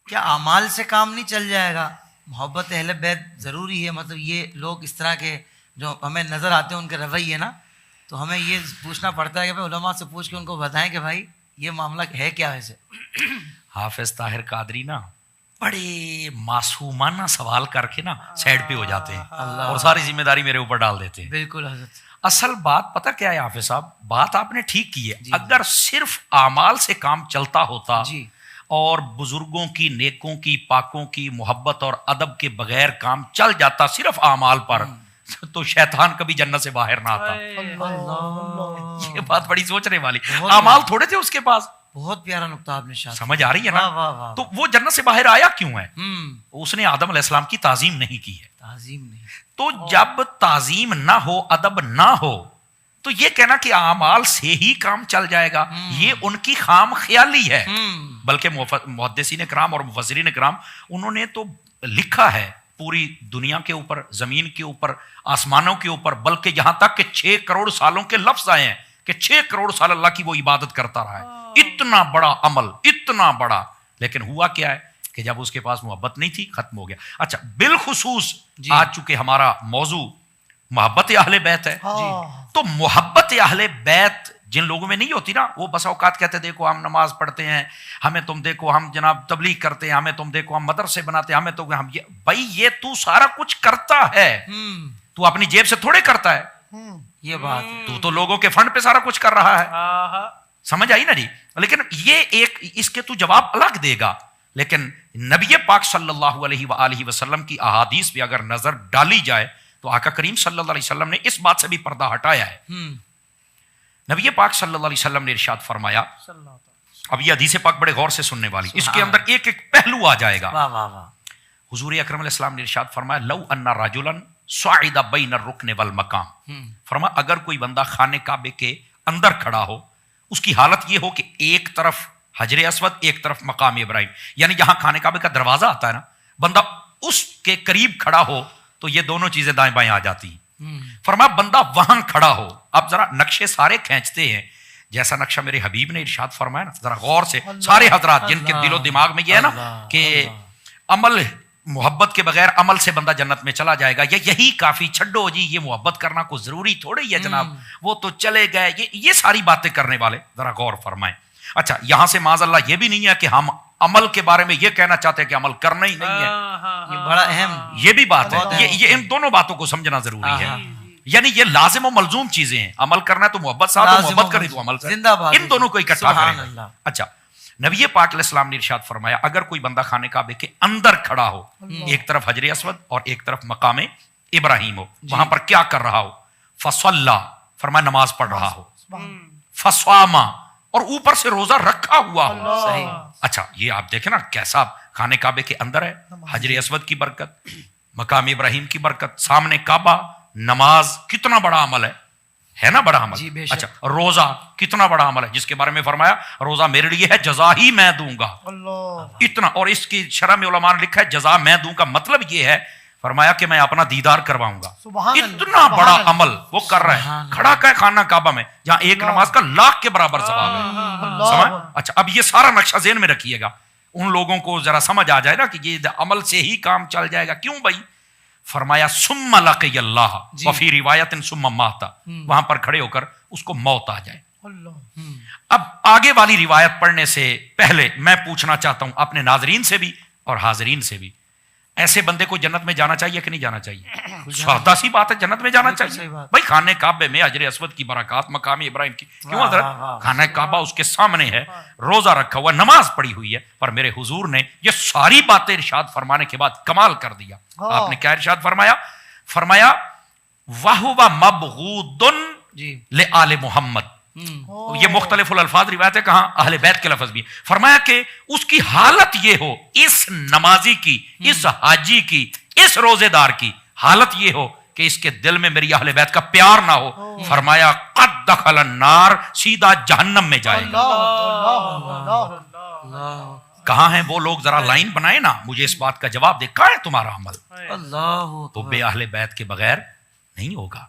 کیا اعمال سے کام نہیں چل جائے گا؟ محبت اہل بیت ضروری ہے. مطلب یہ لوگ اس طرح کے جو ہمیں نظر آتے ہیں ان کے رویے نا، تو ہمیں یہ پوچھنا پڑتا ہے کہ بھائی علماء سے پوچھ کے ان کو بتائیں کہ بھائی یہ معاملہ ہے کیا ویسے. حافظ طاہر قادری نا بڑے معصومانہ سوال کر کے نا سائڈ پہ ہو جاتے ہیں اور ساری ذمہ داری میرے اوپر ڈال دیتے ہیں. بالکل حضرت. اصل بات پتہ کیا ہے حافظ صاحب؟ بات آپ نے ٹھیک کی ہے. اگر صرف اعمال سے کام چلتا ہوتا اور بزرگوں کی، نیکوں کی، پاکوں کی محبت اور ادب کے بغیر کام چل جاتا صرف اعمال پر، تو شیطان کبھی جنت سے باہر نہ آتا. یہ بات بڑی سوچنے والی. اعمال تھوڑے تھے اس کے پاس. بہت پیارا نقطہ آپ نے شاہ. سمجھ آ رہی ہے نا؟ تو وہ جنت سے باہر آیا کیوں ہے؟ اس نے آدم علیہ السلام کی تعظیم نہیں کی ہے. تعظیم نہیں. تو جب تعظیم نہ ہو، ادب نہ ہو، تو یہ کہنا کہ اعمال سے ہی کام چل جائے گا، یہ ان کی خام خیالی ہے. بلکہ محدثین کرام اور مفسرین کرام انہوں نے تو لکھا ہے پوری دنیا کے اوپر، زمین کے اوپر، آسمانوں کے اوپر، بلکہ یہاں تک کہ 6 کروڑ سالوں کے لفظ آئے ہیں کہ 6 کروڑ سال اللہ کی وہ عبادت کرتا رہا ہے. اتنا بڑا عمل، اتنا بڑا. لیکن ہوا کیا ہے کہ جب اس کے پاس محبت نہیں تھی، ختم ہو گیا. اچھا، بالخصوص آج چونکہ ہمارا موضوع محبت اہل بیت ہے، تو محبت اہل بیت جن لوگوں میں نہیں ہوتی نا، وہ بس اوقات کہتے دیکھو ہم نماز پڑھتے ہیں، ہمیں تم دیکھو ہم جناب تبلیغ کرتے ہیں، ہمیں تم دیکھو ہم مدرسے بناتے ہیں، ہمیں تو ہم یہ. بھائی یہ تو سارا کچھ کرتا ہے، تو اپنی جیب سے تھوڑے کرتا ہے. یہ بات تو لوگوں کے فنڈ پہ سارا کچھ کر رہا ہے. سمجھ آئی نا جی؟ لیکن یہ ایک اس کے تو جواب الگ دے گا. لیکن نبی پاک صلی اللہ علیہ وآلہ وسلم کی احادیث پہ اگر نظر ڈالی جائے تو آقا کریم صلی اللہ علیہ وسلم نے اس بات سے بھی پردہ ہٹایا ہے. نبی پاک صلی اللہ علیہ وسلم نے ارشاد فرمایا، اب یہ حدیث پاک بڑے غور سے سننے والی، اس کے اندر ایک ایک پہلو آ جائے گا. حضور اکرم علیہ السلام نے ارشاد فرمایا، لو ان رجلا صعد بین الرکن والمقام، فرمایا اگر کوئی بندہ خانہ کعبے کے اندر کھڑا ہو، اس کی حالت یہ ہو کہ ایک طرف حجر اسود، ایک طرف مقام ابراہیم، یعنی جہاں خانہ کعبے کا دروازہ آتا ہے نا، بندہ اس کے قریب کھڑا ہو تو یہ دونوں چیزیں دائیں بائیں آ جاتی ہیں. فرمایا بندہ وہاں کھڑا ہو. اب ذرا نقشے سارے کھینچتے ہیں، جیسا نقشہ میرے حبیب نے ارشاد فرمایا نا، ذرا غور سے سارے حضرات جن کے دل و دماغ میں یہ ہے نا کہ عمل، محبت کے بغیر عمل سے بندہ جنت میں چلا جائے گا، یہی کافی، چھڈو جی یہ محبت کرنا کوئی ضروری تھوڑی ہے جناب، وہ تو چلے گئے، یہ ساری باتیں کرنے والے ذرا غور فرمائیں. اچھا، یہاں سے معاذ اللہ یہ بھی نہیں ہے کہ ہم عمل کے بارے میں یہ کہنا چاہتے ہیں کہ عمل کرنا ہی نہیں ہے. یہ بڑا اہم، یہ بھی بات ہے، یہ ان دونوں باتوں کو سمجھنا ضروری ہے. یعنی یہ لازم و ملزوم چیزیں ہیں. عمل کرنا ہے تو محبت ساتھ، محبت کرنی تو عمل سے، ان دونوں کو اکٹھا کریں. اچھا، نبی پاک علیہ السلام نے ارشاد فرمایا اگر کوئی بندہ خانہ کعبے کے اندر کھڑا ہو، ایک طرف حجر اسود اور ایک طرف مقام ابراہیم ہو، وہاں پر کیا کر رہا ہو؟ فصلی، فرمایا نماز پڑھ رہا ہو. فصام، اور اوپر سے روزہ رکھا ہوا ہو. صحیح. اچھا، یہ آپ دیکھیں نا کیسا خانہ کعبے کے اندر ہے، حجر اسود کی برکت، مقام ابراہیم کی برکت، سامنے کعبہ، نماز کتنا بڑا عمل ہے نا، بڑا عمل. اچھا، روزہ کتنا بڑا عمل ہے، جس کے بارے میں فرمایا روزہ میرے لیے ہے، جزا ہی میں دوں گا. اتنا، اور اس کی شرح میں علماء نے لکھا ہے جزا میں دوں گا مطلب یہ ہے، فرمایا کہ میں اپنا دیدار کرواؤں گا. اتنا بڑا عمل وہ کر رہا ہے، کھڑا کا خانہ کعبہ میں، جہاں ایک نماز کا 1,00,000 کے برابر ثواب ہے. سمجھ؟ اچھا، اب یہ سارا نقشہ ذہن میں رکھیے گا، ان لوگوں کو ذرا سمجھ آ جائے نا کہ یہ عمل سے ہی کام چل جائے گا. کیوں بھائی؟ فرمایا ثم لقی اللہ، وفی روایت ثم مات، وہاں پر کھڑے ہو کر اس کو موت آ جائے. اب آگے والی روایت پڑھنے سے پہلے میں پوچھنا چاہتا ہوں اپنے ناظرین سے بھی اور حاضرین سے بھی، ایسے بندے کو جنت میں جانا چاہیے کہ نہیں جانا چاہیے؟ سادہ سی بات ہے، جنت میں جانا چاہیے. بھائی خانہ کعبے میں حجر اسود کی برکات، مقام ابراہیم کی، کیوں حضرت؟ خانہ کعبہ اس کے سامنے ہے، روزہ رکھا ہوا، نماز پڑھی ہوئی ہے. پر میرے حضور نے یہ ساری باتیں ارشاد فرمانے کے بعد کمال کر دیا. آپ نے کیا ارشاد فرمایا؟ فرمایا وَهُوَ مَبْغُوضٌ لِآلِ محمد. یہ مختلف الفاظ روایت ہے، کہاں اہل بیت کے لفظ بھی. فرمایا کہ اس کی حالت یہ ہو، اس نمازی کی، اس حاجی کی، اس روزے دار کی حالت یہ ہو کہ اس کے دل میں میری اہل بیت کا پیار نہ ہو. فرمایا قد دخل النار، سیدھا جہنم میں جائے گا. کہاں ہیں وہ لوگ؟ ذرا لائن بنائے نا، مجھے اس بات کا جواب دے. کہاں ہے تمہارا عمل؟ اللہ، تو بے اہل بیت کے بغیر نہیں ہوگا.